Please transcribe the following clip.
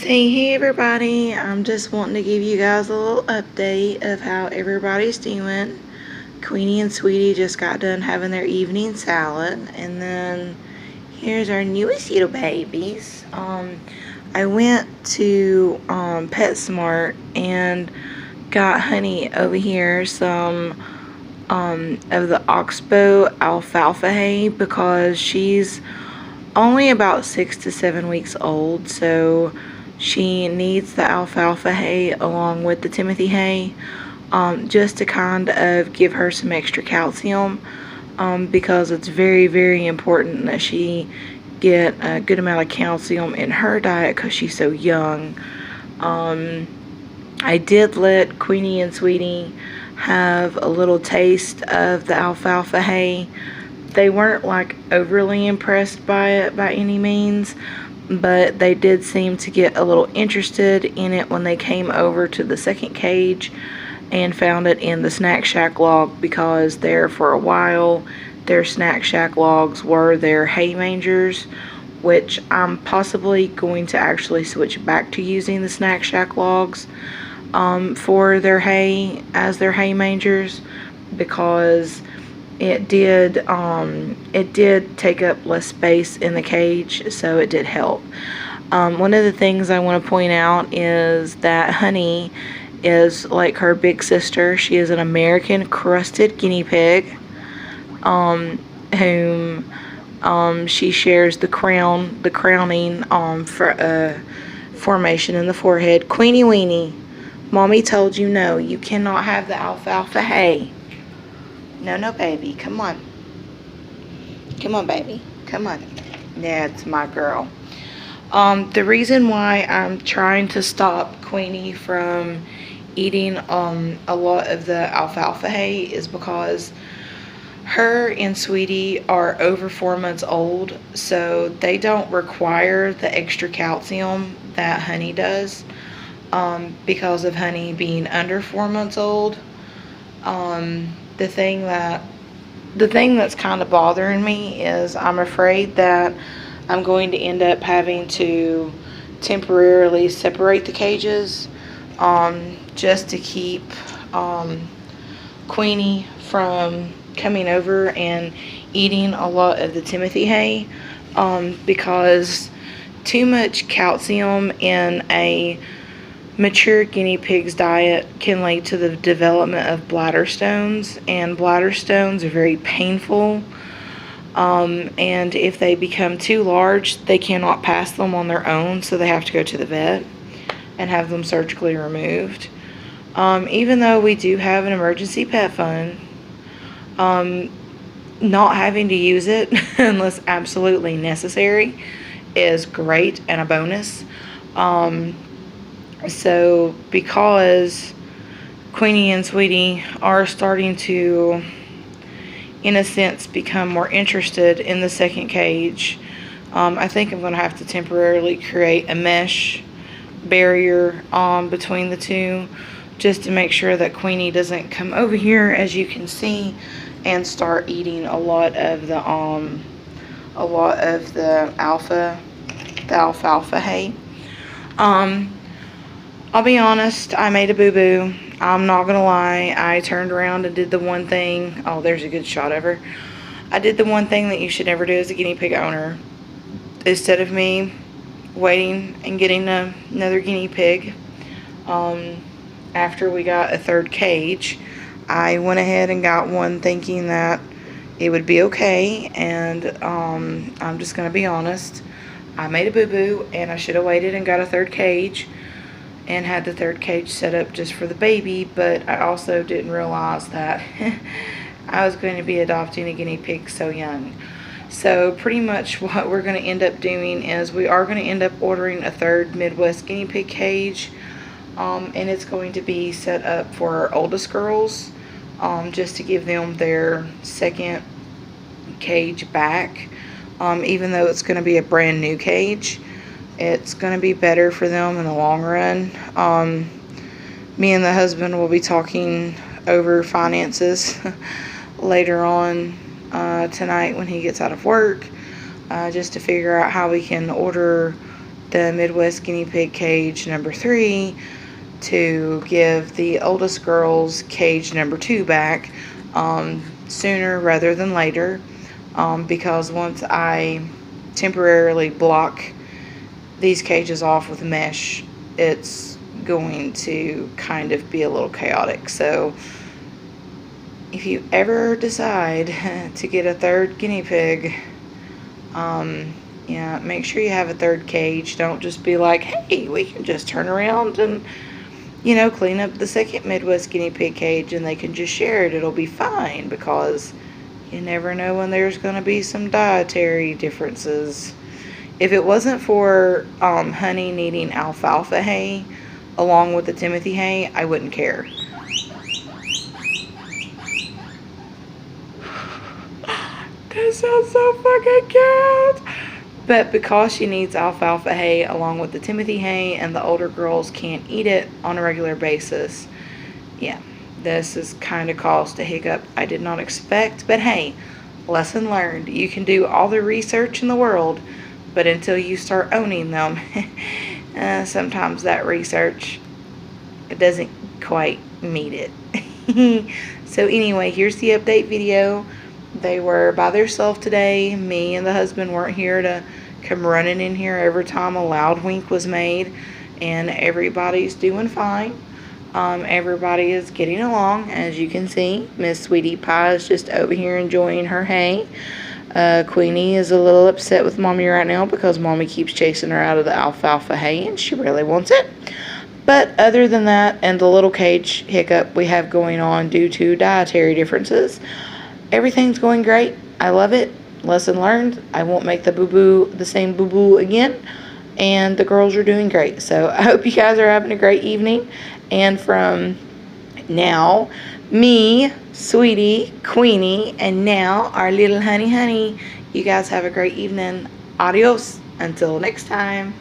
Say hey everybody, I'm just wanting to give you guys a little update of how everybody's doing. Queenie and Sweetie just got done having their evening salad, and then here's our newest little babies. I went to PetSmart and got Honey over here some of the Oxbow alfalfa hay because she's only about 6 to 7 weeks old, so she needs the alfalfa hay along with the Timothy hay, just to kind of give her some extra calcium, because it's very, very important that she get a good amount of calcium in her diet because she's so young. I did let Queenie and Sweetie have a little taste of the alfalfa hay. They weren't like overly impressed by it by any means, but they did seem to get a little interested in it when they came over to the second cage and found it in the Snack Shack log, because there for a while their Snack Shack logs were their hay mangers, which I'm possibly going to actually switch back to using the Snack Shack logs for their hay as their hay mangers, because it did take up less space in the cage, so it did help. One of the things I want to point out is that Honey is like her big sister. She is an American crusted guinea pig, whom she shares the crowning formation in the forehead. Queenie Weenie, Mommy told you no, you cannot have the alfalfa hay. No, baby. Come on. Come on, baby. Come on. That's my girl. The reason why I'm trying to stop Queenie from eating a lot of the alfalfa hay is because her and Sweetie are over 4 months old, so they don't require the extra calcium that Honey does, because of Honey being under 4 months old. The thing that's kind of bothering me is I'm afraid that I'm going to end up having to temporarily separate the cages, just to keep Queenie from coming over and eating a lot of the Timothy hay, because too much calcium in a mature guinea pig's diet can lead to the development of bladder stones, and bladder stones are very painful, and if they become too large, they cannot pass them on their own, so they have to go to the vet and have them surgically removed. Even though we do have an emergency pet fund, not having to use it unless absolutely necessary is great and a bonus. So because Queenie and Sweetie are starting to, in a sense, become more interested in the second cage, I think I'm going to have to temporarily create a mesh barrier between the two, just to make sure that Queenie doesn't come over here, as you can see, and start eating a lot of the alfalfa hay. I'll be honest, I made a boo-boo. I'm not gonna lie. I turned around and did the one thing. Oh, there's a good shot of her. I did the one thing that you should never do as a guinea pig owner. Instead of me waiting and getting another guinea pig, after we got a third cage, I went ahead and got one thinking that it would be okay, and I'm just gonna be honest. I made a boo-boo, and I should have waited and got a third cage and had the third cage set up just for the baby, but I also didn't realize that I was going to be adopting a guinea pig so young. So pretty much what we're going to end up doing is we are going to end up ordering a third Midwest guinea pig cage, and it's going to be set up for our oldest girls, just to give them their second cage back, even though it's going to be a brand new cage. It's going to be better for them in the long run. Me and the husband will be talking over finances later on tonight when he gets out of work, just to figure out how we can order the Midwest guinea pig cage number 3 to give the oldest girl's cage number 2 back sooner rather than later, because once I temporarily block these cages off with mesh, it's going to kind of be a little chaotic. So if you ever decide to get a third guinea pig, yeah, make sure you have a third cage. Don't just be like, hey, we can just turn around and, you know, clean up the second Midwest guinea pig cage and they can just share it. It'll be fine, because you never know when there's going to be some dietary differences. If it wasn't for Honey needing alfalfa hay along with the Timothy hay, I wouldn't care. That sounds so fucking cute. But because she needs alfalfa hay along with the Timothy hay and the older girls can't eat it on a regular basis, yeah, this is kind of caused a hiccup I did not expect. But hey, lesson learned. You can do all the research in the world, but until you start owning them, sometimes that research, it doesn't quite meet it. So anyway, here's the update video. They were by themselves today. Me and the husband weren't here to come running in here every time a loud wink was made. And everybody's doing fine. Everybody is getting along, as you can see. Miss Sweetie Pie is just over here enjoying her hay. Queenie is a little upset with Mommy right now because Mommy keeps chasing her out of the alfalfa hay and she really wants it. But other than that, and the little cage hiccup we have going on due to dietary differences, everything's going great. I love it. Lesson learned. I won't make the same boo-boo again. And the girls are doing great. So I hope you guys are having a great evening. And from now, me, Sweetie, Queenie, and now our little honey, you guys have a great evening. Adios. Until next time.